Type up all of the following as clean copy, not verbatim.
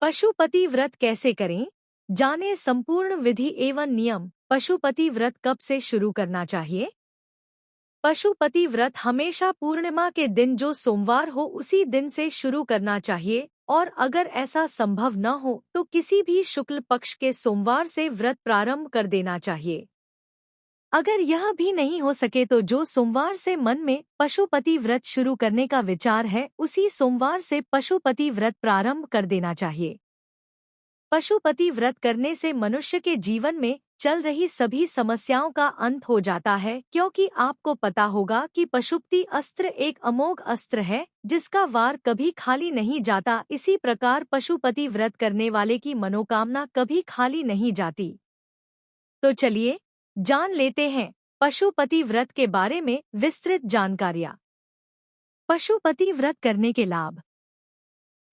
पशुपति व्रत कैसे करें? जानें संपूर्ण विधि एवं नियम। पशुपति व्रत कब से शुरू करना चाहिए? पशुपति व्रत हमेशा पूर्णिमा के दिन जो सोमवार हो उसी दिन से शुरू करना चाहिए और अगर ऐसा संभव न हो तो किसी भी शुक्ल पक्ष के सोमवार से व्रत प्रारंभ कर देना चाहिए। अगर यह भी नहीं हो सके तो जो सोमवार से मन में पशुपति व्रत शुरू करने का विचार है उसी सोमवार से पशुपति व्रत प्रारंभ कर देना चाहिए। पशुपति व्रत करने से मनुष्य के जीवन में चल रही सभी समस्याओं का अंत हो जाता है, क्योंकि आपको पता होगा कि पशुपति अस्त्र एक अमोघ अस्त्र है जिसका वार कभी खाली नहीं जाता। इसी प्रकार पशुपति व्रत करने वाले की मनोकामना कभी खाली नहीं जाती। तो चलिए जान लेते हैं पशुपति व्रत के बारे में विस्तृत जानकारियां। पशुपति व्रत करने के लाभ।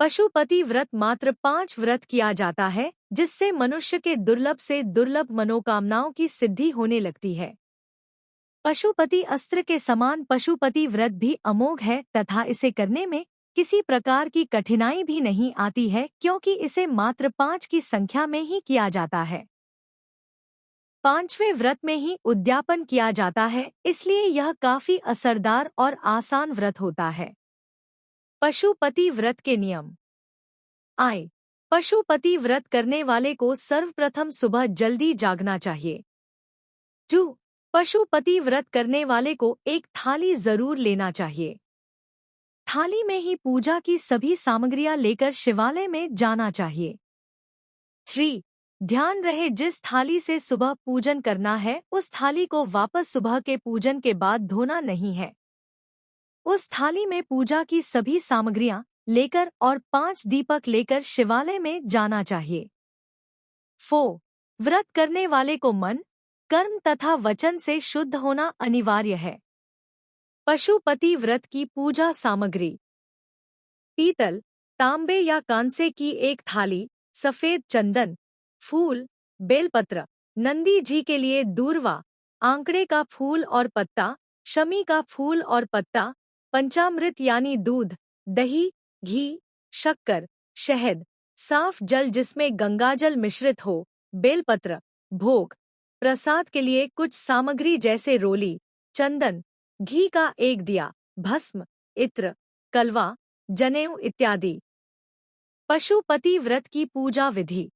पशुपति व्रत मात्र 5 व्रत किया जाता है जिससे मनुष्य के दुर्लभ से दुर्लभ मनोकामनाओं की सिद्धि होने लगती है। पशुपति अस्त्र के समान पशुपति व्रत भी अमोघ है तथा इसे करने में किसी प्रकार की कठिनाई भी नहीं आती है, क्योंकि इसे मात्र 5 की संख्या में ही किया जाता है। 5वें व्रत में ही उद्यापन किया जाता है, इसलिए यह काफी असरदार और आसान व्रत होता है। पशुपति व्रत के नियम। आय पशुपति व्रत करने वाले को सर्वप्रथम सुबह जल्दी जागना चाहिए। 2. पशुपति व्रत करने वाले को एक थाली जरूर लेना चाहिए। थाली में ही पूजा की सभी सामग्रियां लेकर शिवालय में जाना चाहिए। 3. ध्यान रहे जिस थाली से सुबह पूजन करना है उस थाली को वापस सुबह के पूजन के बाद धोना नहीं है। उस थाली में पूजा की सभी सामग्रियां लेकर और 5 दीपक लेकर शिवालय में जाना चाहिए। 4. व्रत करने वाले को मन, कर्म तथा वचन से शुद्ध होना अनिवार्य है। पशुपति व्रत की पूजा सामग्री। पीतल, तांबे या कांसे की एक थाली, सफेद चंदन, फूल, बेलपत्र, नंदी जी के लिए दूर्वा, आंकड़े का फूल और पत्ता, शमी का फूल और पत्ता, पंचामृत यानी दूध, दही, घी, शक्कर, शहद, साफ जल जिसमें गंगाजल मिश्रित हो, बेलपत्र, भोग, प्रसाद के लिए कुछ सामग्री जैसे रोली, चंदन, घी का एक दिया, भस्म, इत्र, कलवा, जनेऊ इत्यादि। पशुपति व्रत की पूजा विधि।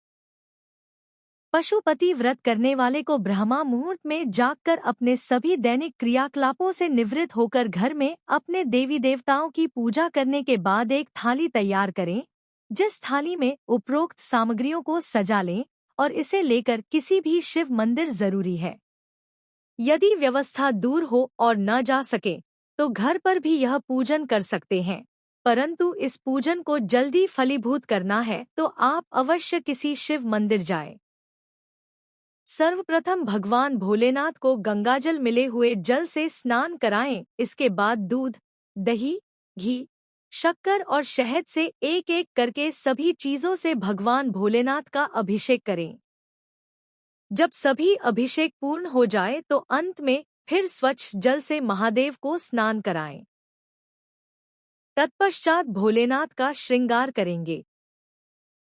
पशुपति व्रत करने वाले को ब्रह्मा मुहूर्त में जागकर अपने सभी दैनिक क्रियाकलापों से निवृत्त होकर घर में अपने देवी देवताओं की पूजा करने के बाद एक थाली तैयार करें, जिस थाली में उपरोक्त सामग्रियों को सजा लें और इसे लेकर किसी भी शिव मंदिर जरूरी है। यदि व्यवस्था दूर हो और न जा सके तो घर पर भी यह पूजन कर सकते हैं, परंतु इस पूजन को जल्दी फलीभूत करना है तो आप अवश्य किसी शिव मंदिर जाएं। सर्वप्रथम भगवान भोलेनाथ को गंगाजल मिले हुए जल से स्नान कराएं। इसके बाद दूध, दही, घी, शक्कर और शहद से एक एक करके सभी चीजों से भगवान भोलेनाथ का अभिषेक करें। जब सभी अभिषेक पूर्ण हो जाए तो अंत में फिर स्वच्छ जल से महादेव को स्नान कराएं। तत्पश्चात भोलेनाथ का श्रृंगार करेंगे।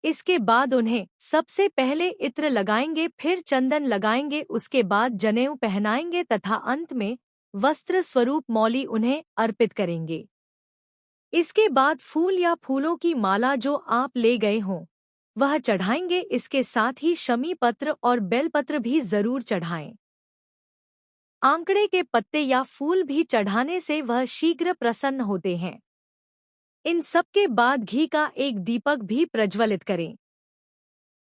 इसके बाद उन्हें सबसे पहले इत्र लगाएंगे, फिर चंदन लगाएंगे, उसके बाद जनेऊ पहनाएंगे तथा अंत में वस्त्र स्वरूप मौली उन्हें अर्पित करेंगे। इसके बाद फूल या फूलों की माला जो आप ले गए हों वह चढ़ाएंगे। इसके साथ ही शमी पत्र और बेलपत्र भी जरूर चढ़ाएं। आंकड़े के पत्ते या फूल भी चढ़ाने से वह शीघ्र प्रसन्न होते हैं। इन सब के बाद घी का एक दीपक भी प्रज्वलित करें।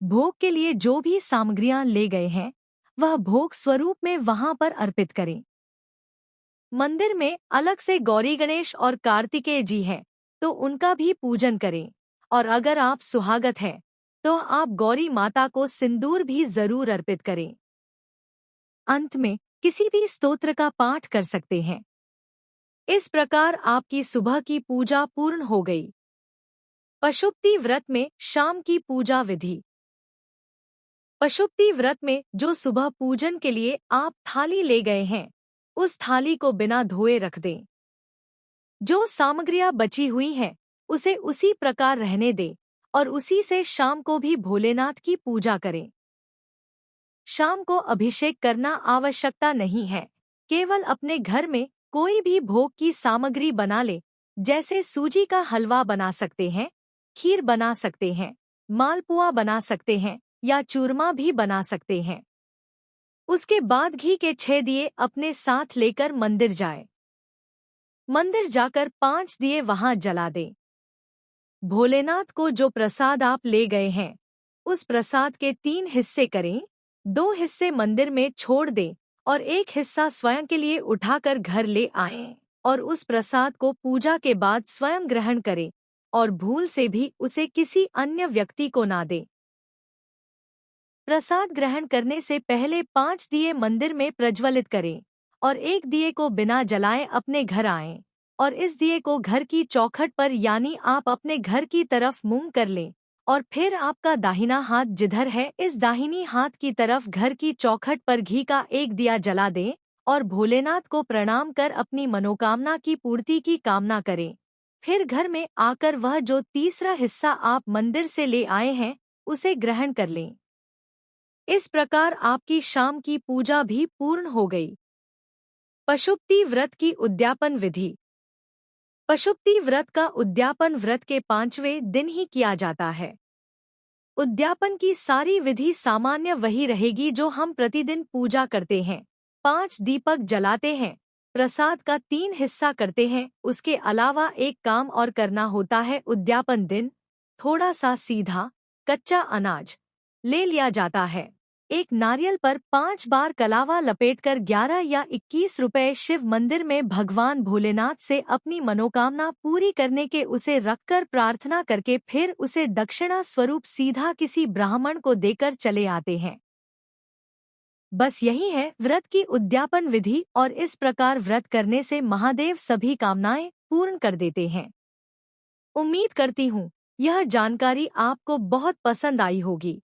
भोग के लिए जो भी सामग्रियां ले गए हैं वह भोग स्वरूप में वहां पर अर्पित करें। मंदिर में अलग से गौरी गणेश और कार्तिकेय जी हैं तो उनका भी पूजन करें, और अगर आप सुहागत हैं तो आप गौरी माता को सिंदूर भी जरूर अर्पित करें। अंत में किसी भी स्तोत्र का पाठ कर सकते हैं। इस प्रकार आपकी सुबह की पूजा पूर्ण हो गई। पशुपति व्रत में शाम की पूजा विधि। पशुपति व्रत में जो सुबह पूजन के लिए आप थाली ले गए हैं उस थाली को बिना धोए रख दें। जो सामग्रियां बची हुई हैं उसे उसी प्रकार रहने दें और उसी से शाम को भी भोलेनाथ की पूजा करें। शाम को अभिषेक करना आवश्यकता नहीं है, केवल अपने घर में कोई भी भोग की सामग्री बना ले, जैसे सूजी का हलवा बना सकते हैं, खीर बना सकते हैं, मालपुआ बना सकते हैं या चूरमा भी बना सकते हैं। उसके बाद घी के 6 दिए अपने साथ लेकर मंदिर जाए। मंदिर जाकर 5 दिए वहां जला दें। भोलेनाथ को जो प्रसाद आप ले गए हैं, उस प्रसाद के 3 हिस्से करें, 2 हिस्से मंदिर में छोड़ दें और एक हिस्सा स्वयं के लिए उठाकर घर ले आएं और उस प्रसाद को पूजा के बाद स्वयं ग्रहण करें और भूल से भी उसे किसी अन्य व्यक्ति को ना दें। प्रसाद ग्रहण करने से पहले 5 दिए मंदिर में प्रज्वलित करें और एक दिए को बिना जलाए अपने घर आएं और इस दिए को घर की चौखट पर यानी आप अपने घर की तरफ मुंह कर लें और फिर आपका दाहिना हाथ जिधर है इस दाहिनी हाथ की तरफ घर की चौखट पर घी का एक दिया जला दें और भोलेनाथ को प्रणाम कर अपनी मनोकामना की पूर्ति की कामना करें। फिर घर में आकर वह जो तीसरा हिस्सा आप मंदिर से ले आए हैं उसे ग्रहण कर लें। इस प्रकार आपकी शाम की पूजा भी पूर्ण हो गई। पशुपति व्रत की उद्यापन विधि। पशुपति व्रत का उद्यापन व्रत के 5वें दिन ही किया जाता है। उद्यापन की सारी विधि सामान्य वही रहेगी जो हम प्रतिदिन पूजा करते हैं। 5 दीपक जलाते हैं, प्रसाद का 3 हिस्सा करते हैं। उसके अलावा एक काम और करना होता है। उद्यापन दिन थोड़ा सा सीधा कच्चा अनाज ले लिया जाता है। एक नारियल पर 5 बार कलावा लपेटकर 11 या 21 रुपए शिव मंदिर में भगवान भोलेनाथ से अपनी मनोकामना पूरी करने के उसे रखकर प्रार्थना करके फिर उसे दक्षिणा स्वरूप सीधा किसी ब्राह्मण को देकर चले आते हैं। बस यही है व्रत की उद्यापन विधि और इस प्रकार व्रत करने से महादेव सभी कामनाएं पूर्ण कर देते हैं। उम्मीद करती हूँ यह जानकारी आपको बहुत पसंद आई होगी।